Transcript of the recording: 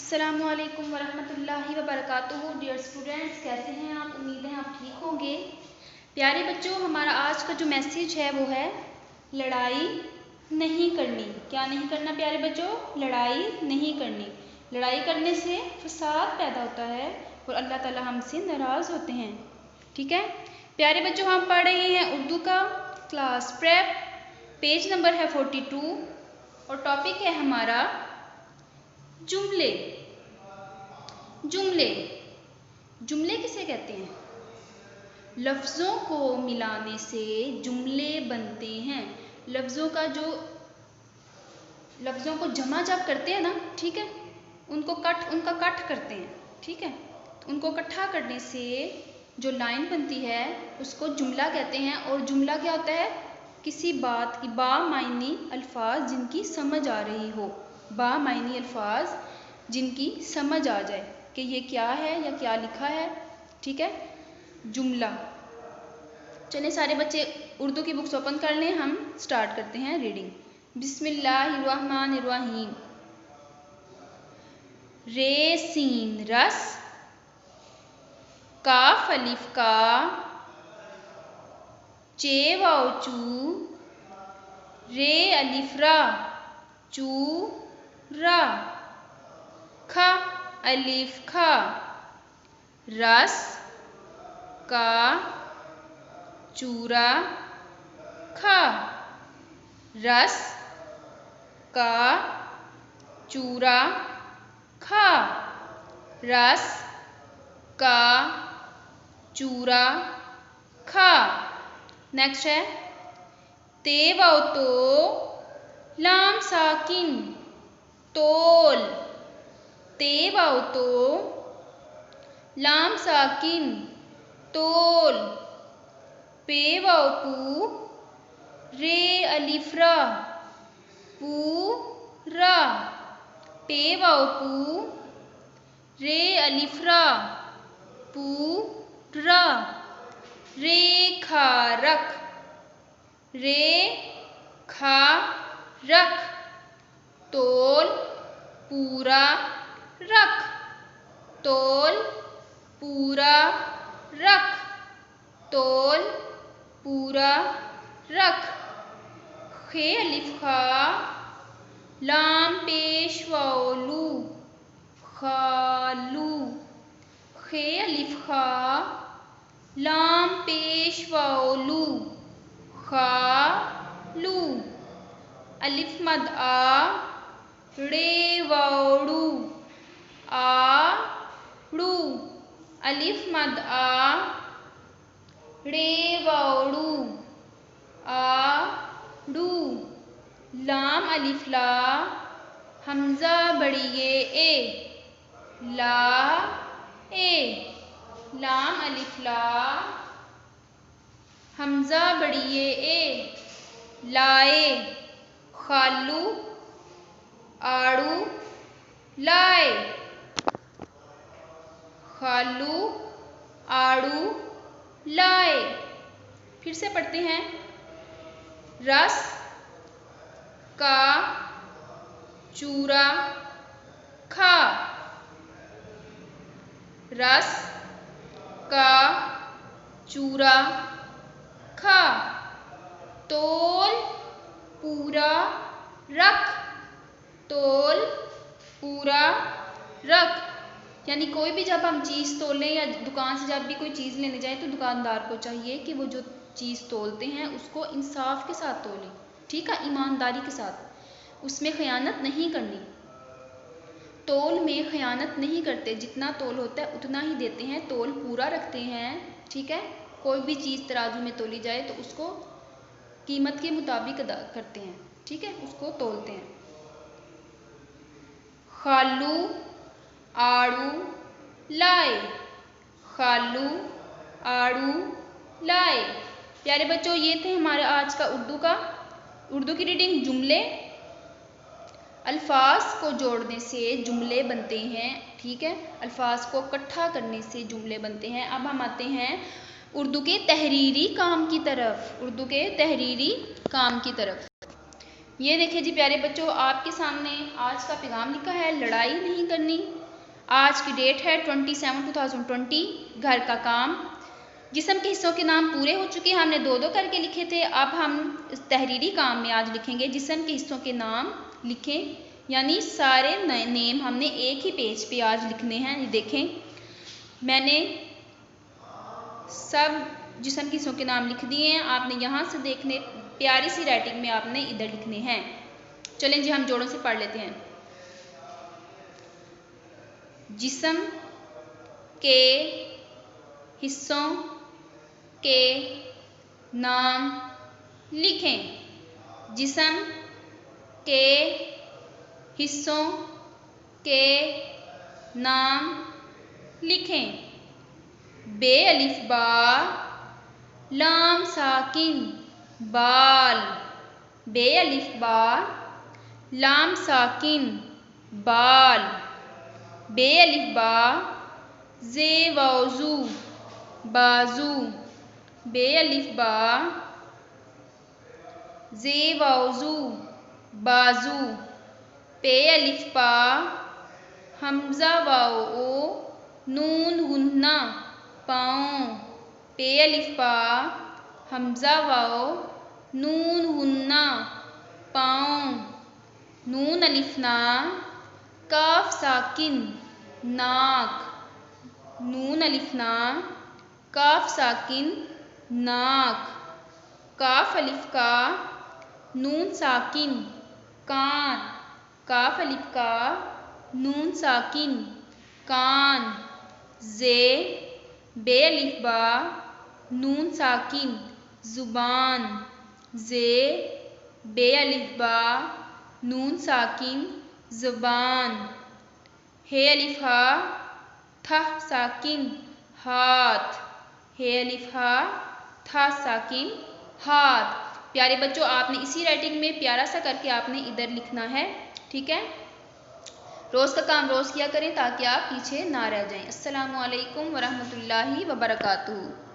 अस्सलामुअलैकुम वरहमतुल्लाहि वबरकातुहू। Dear students, कैसे हैं आप? उम्मीद है आप ठीक होंगे। प्यारे बच्चों, हमारा आज का जो मैसेज है वो है लड़ाई नहीं करनी। क्या नहीं करना प्यारे बच्चों? लड़ाई नहीं करनी। लड़ाई करने से फसाद पैदा होता है और अल्लाह ताला हमसे नाराज़ होते हैं। ठीक है प्यारे बच्चों, हम पढ़ रहे हैं उर्दू का क्लास प्रेप, पेज नंबर है 42 और टॉपिक है हमारा जुमले। जुमले जुमले किसे कहते हैं? लफ्ज़ों को मिलाने से जुमले बनते हैं। लफ्ज़ों को जमा जब करते हैं ना, ठीक है, उनका कट करते हैं, ठीक है, तो उनको इकट्ठा करने से जो लाइन बनती है उसको जुमला कहते हैं। और जुमला क्या होता है? किसी बात की बामायनी अल्फाज जिनकी समझ आ रही हो, बामायनी अल्फाज जिनकी समझ आ जाए कि ये क्या है या क्या लिखा है, ठीक है, जुमला। चलें सारे बच्चे उर्दू की बुक्स ओपन कर लें, हम स्टार्ट करते हैं रीडिंग। बिस्मिल्लाहिर्रहमानिर्रहीम। रे सीन रस, काफ अलिफ का, चे वाव चू, रे अलिफ रा, चू रा, खा अलिफ खा, रस का चूरा खा, रस का चूरा खा, रस का चूरा खा। नेक्स्ट है ते वाव तो, लाम साकिन, तोल, ते वाव तो, लाम साकिन, तोल, पे वाव पू, रे अलिफ रा, पूरा, पे वाव पू, रे अलिफ रा, पूरा, रे खा रख, रे खा रख, तोल पूरा रख, तोल पूरा रख, तोल पूरा रख। खे अलिफ खा, लाम पेश वाव लू, खालू, खे अलिफ खा, लाम पेश वाव लू, खालू, अलिफ मद आ, रे वावड़ू, आड़ू, अलिफ मद आ, रे वावड़ू, आड़ू, लाम अलिफ ला, हमजा बड़िए ए, ला ए, लाम अलिफ ला, हमजा बड़िए ए, लाए, खालू, आड़ू, लाए, खालू, आड़ू, लाए। फिर से पढ़ते हैं। रस का चूरा खा, रस का चूरा खा, तोल पूरा रख, तोल पूरा रख। यानी कोई भी जब हम चीज़ तोलें या दुकान से जब भी कोई चीज़ लेने जाएं तो दुकानदार को चाहिए कि वो जो चीज़ तोलते हैं उसको इंसाफ के साथ तोलें, ठीक है, ईमानदारी के साथ, उसमें ख़यानत नहीं करनी। तोल में ख़यानत नहीं करते, जितना तोल होता है उतना ही देते हैं, तोल पूरा रखते हैं, ठीक है। कोई भी चीज़ तराजू में तोली जाए तो उसको कीमत के मुताबिक अदा करते हैं, ठीक है, उसको तोलते हैं। खालू, आड़ू, लाए, खालू, आड़ू, लाए। प्यारे बच्चों, ये थे हमारे आज का उर्दू की रीडिंग। जुमले, अल्फाज को जोड़ने से जुमले बनते हैं, ठीक है, अल्फाज को इकट्ठा करने से जुमले बनते हैं। अब हम आते हैं उर्दू के तहरीरी काम की तरफ, उर्दू के तहरीरी काम की तरफ। ये देखिए जी प्यारे बच्चों, आपके सामने आज का पैगाम लिखा है लड़ाई नहीं करनी। आज की डेट है 27/2020। घर का काम। जिस्म के हिस्सों के नाम पूरे हो चुके हैं, हमने 2-2 करके लिखे थे। अब हम इस तहरीरी काम में आज लिखेंगे जिस्म के हिस्सों के नाम लिखें, यानी सारे नेम हमने एक ही पेज पे आज लिखने हैं। ये देखें, मैंने सब जिस्म के हिस्सों के नाम लिख दिए हैं। आपने यहाँ से देखने, प्यारी सी राइटिंग में आपने इधर लिखने हैं। चलें जी, हम जोड़ों से पढ़ लेते हैं। जिस्म के हिस्सों के नाम लिखें। जिस्म के हिस्सों के नाम लिखें। बे अलिफ बा लाम साकिन बाल। बे अलिफ बा लाम साकिन बाल। बे अलिफ बा जे वज़ू बाजू। बे अलिफ बा जे वज़ू बाजू। पे अलिफ बा हमज़ा वाओ नून गुन्ना पाँव। पे अलिफ बा हमज़ा वाओ नून गुन्ना पाँव। नून अलिफ ना काफ साकिन नाक। नून अलिफ ना काफ साकिन नाक। काफ अलिफ का नून साकिन कान। काफ अलिफ का नून साकिन कान। जे बे अलिफ बा नून साकिन जुबान। जे बे अलिफ बा नून साकिन जुबान। हे अलिफ हा था साकिन हाथ। हे अलिफ हा था साकिन हाथ। प्यारे बच्चों, आपने इसी राइटिंग में प्यारा सा करके आपने इधर लिखना है, ठीक है। रोज़ का काम रोज़ किया करें ताकि आप पीछे ना रह जाएं। अस्सलामु अलैकुम वरहमतुल्लाहि वबरकातुहू।